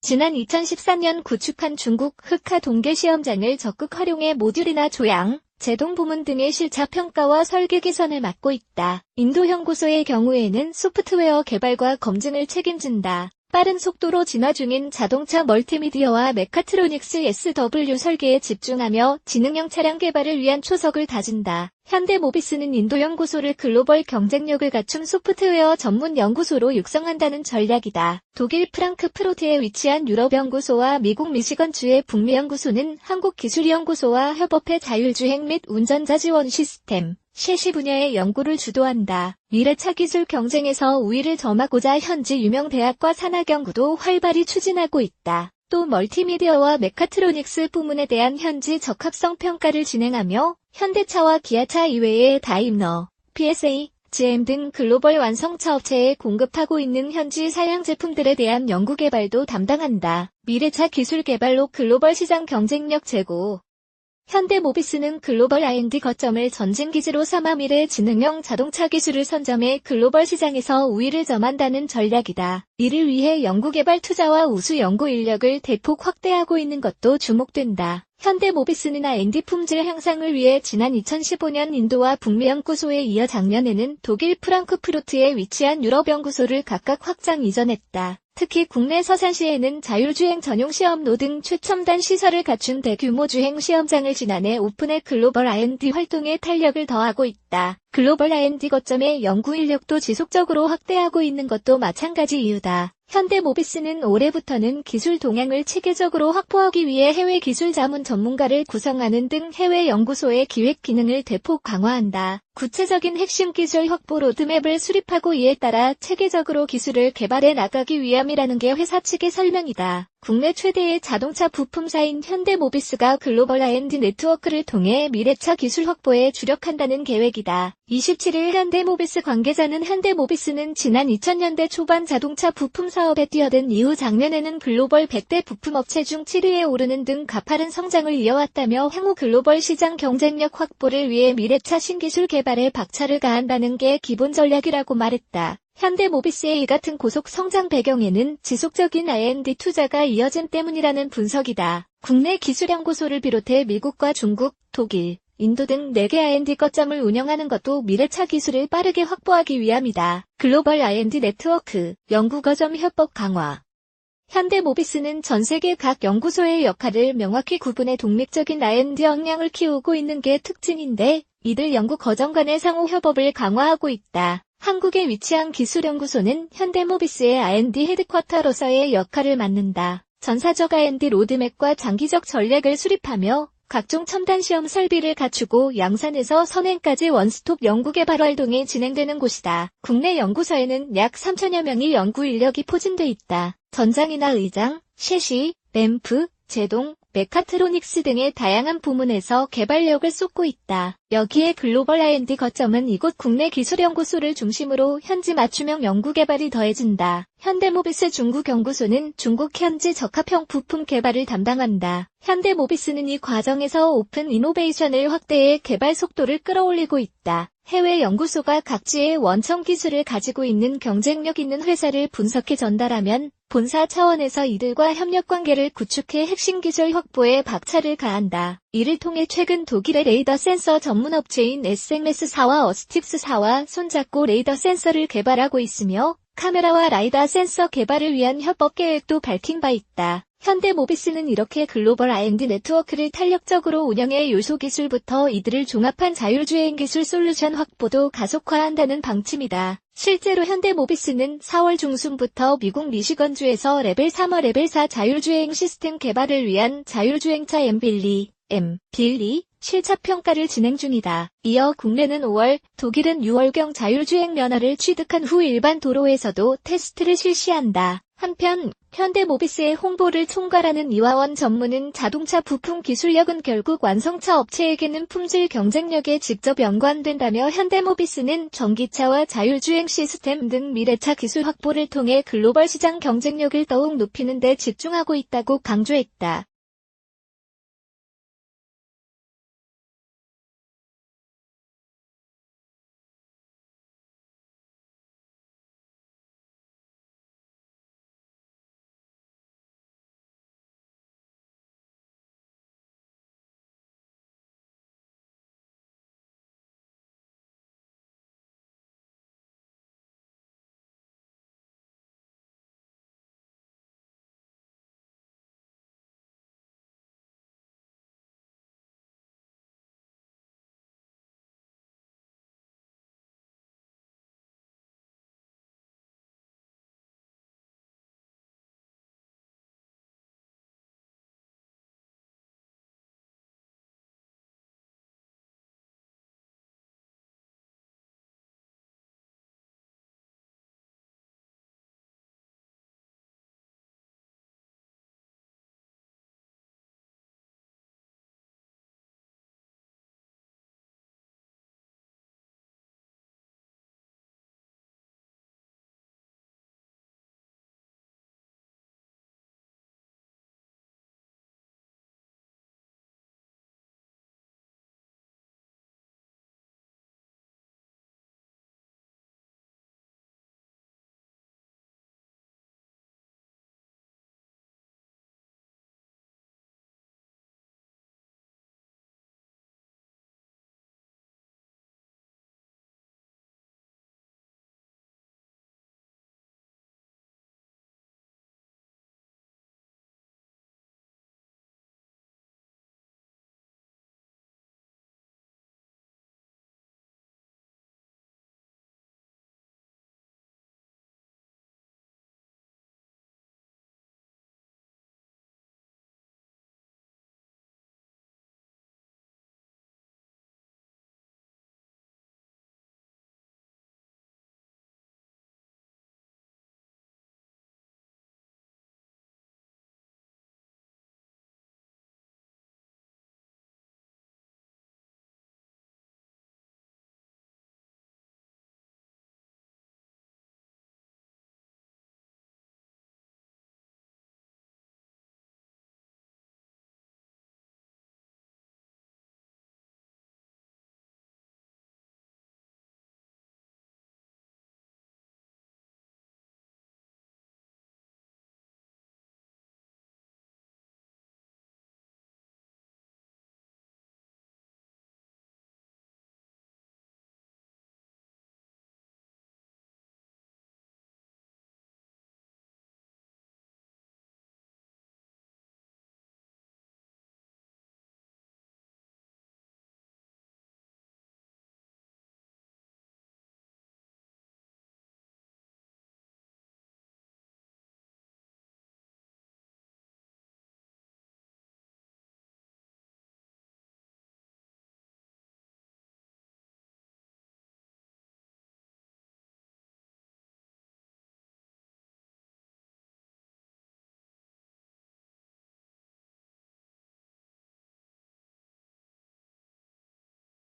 지난 2014년 구축한 중국 흑하 동계 시험장을 적극 활용해 모듈이나 조향, 제동 부문 등의 실차 평가와 설계 개선을 맡고 있다. 인도 연구소의 경우에는 소프트웨어 개발과 검증을 책임진다. 빠른 속도로 진화 중인 자동차 멀티미디어와 메카트로닉스 SW 설계에 집중하며 지능형 차량 개발을 위한 초석을 다진다. 현대모비스는 인도 연구소를 글로벌 경쟁력을 갖춘 소프트웨어 전문 연구소로 육성한다는 전략이다. 독일 프랑크푸르트에 위치한 유럽 연구소와 미국 미시건주의 북미 연구소는 한국기술연구소와 협업해 자율주행 및 운전자 지원 시스템, 셰시 분야의 연구를 주도한다. 미래차 기술 경쟁에서 우위를 점하고자 현지 유명 대학과 산학 연구도 활발히 추진하고 있다. 또 멀티미디어와 메카트로닉스 부문에 대한 현지 적합성 평가를 진행하며 현대차와 기아차 이외의 다임러, PSA, GM 등 글로벌 완성차 업체에 공급하고 있는 현지 사양 제품들에 대한 연구 개발도 담당한다. 미래차 기술 개발로 글로벌 시장 경쟁력 제고. 현대모비스는 글로벌 R&D 거점을 전진기지로 삼아 미래 지능형 자동차 기술을 선점해 글로벌 시장에서 우위를 점한다는 전략이다. 이를 위해 연구개발 투자와 우수 연구 인력을 대폭 확대하고 있는 것도 주목된다. 현대모비스는 R&D 품질 향상을 위해 지난 2015년 인도와 북미 연구소에 이어 작년에는 독일 프랑크푸르트에 위치한 유럽 연구소를 각각 확장 이전했다. 특히 국내 서산시에는 자율주행 전용 시험로 등 최첨단 시설을 갖춘 대규모 주행 시험장을 지난해 오픈해 글로벌 R&D 활동에 탄력을 더하고 있다. 글로벌 R&D 거점의 연구 인력도 지속적으로 확대하고 있는 것도 마찬가지 이유다. 현대모비스는 올해부터는 기술 동향을 체계적으로 확보하기 위해 해외 기술 자문 전문가를 구성하는 등 해외 연구소의 기획 기능을 대폭 강화한다. 구체적인 핵심 기술 확보 로드맵을 수립하고 이에 따라 체계적으로 기술을 개발해 나가기 위함이라는 게 회사 측의 설명이다. 국내 최대의 자동차 부품사인 현대모비스가 글로벌 R&D 네트워크를 통해 미래차 기술 확보에 주력한다는 계획이다. 27일 현대모비스 관계자는 현대모비스는 지난 2000년대 초반 자동차 부품 사업에 뛰어든 이후 작년에는 글로벌 100대 부품업체 중 7위에 오르는 등 가파른 성장을 이어왔다며 향후 글로벌 시장 경쟁력 확보를 위해 미래차 신기술 개발에 박차를 가한다는 게 기본 전략이라고 말했다. 현대모비스의 이 같은 고속 성장 배경에는 지속적인 R&D 투자가 이어짐 때문이라는 분석이다. 국내 기술연구소를 비롯해 미국과 중국, 독일, 인도 등 4개 R&D 거점을 운영하는 것도 미래차 기술을 빠르게 확보하기 위함이다. 글로벌 R&D 네트워크, 연구거점 협업 강화. 현대모비스는 전 세계 각 연구소의 역할을 명확히 구분해 독립적인 R&D 역량을 키우고 있는 게 특징인데, 이들 연구거점 간의 상호 협업을 강화하고 있다. 한국에 위치한 기술연구소는 현대모비스의 R&D 헤드쿼터로서의 역할을 맡는다. 전사적 R&D 로드맵과 장기적 전략을 수립하며 각종 첨단 시험 설비를 갖추고 양산에서 선행까지 원스톱 연구개발 활동이 진행되는 곳이다. 국내 연구소에는 약 3천여 명의 연구 인력이 포진돼 있다. 전장이나 의장, 셰시, 램프, 제동, 메카트로닉스 등의 다양한 부문에서 개발력을 쏟고 있다. 여기에 글로벌 R&D 거점은 이곳 국내 기술연구소를 중심으로 현지 맞춤형 연구개발이 더해진다. 현대모비스 중국 연구소는 중국 현지 적합형 부품 개발을 담당한다. 현대모비스는 이 과정에서 오픈 이노베이션을 확대해 개발 속도를 끌어올리고 있다. 해외 연구소가 각지의 원청 기술을 가지고 있는 경쟁력 있는 회사를 분석해 전달하면 본사 차원에서 이들과 협력관계를 구축해 핵심 기술 확보에 박차를 가한다. 이를 통해 최근 독일의 레이더 센서 전문 업체인 SMS사와 어스팁스사와 손잡고 레이더 센서를 개발하고 있으며 카메라와 라이다 센서 개발을 위한 협업 계획도 밝힌 바 있다. 현대모비스는 이렇게 글로벌 R&D 네트워크를 탄력적으로 운영해 요소 기술부터 이들을 종합한 자율주행 기술 솔루션 확보도 가속화한다는 방침이다. 실제로 현대모비스는 4월 중순부터 미국 미시건주에서 레벨 3와 레벨 4 자율주행 시스템 개발을 위한 자율주행차 빌리, 실차 평가를 진행 중이다. 이어 국내는 5월, 독일은 6월경 자율주행 면허를 취득한 후 일반 도로에서도 테스트를 실시한다. 한편 현대모비스의 홍보를 총괄하는 이화원 전무는 자동차 부품 기술력은 결국 완성차 업체에게는 품질 경쟁력에 직접 연관된다며 현대모비스는 전기차와 자율주행 시스템 등 미래차 기술 확보를 통해 글로벌 시장 경쟁력을 더욱 높이는 데 집중하고 있다고 강조했다.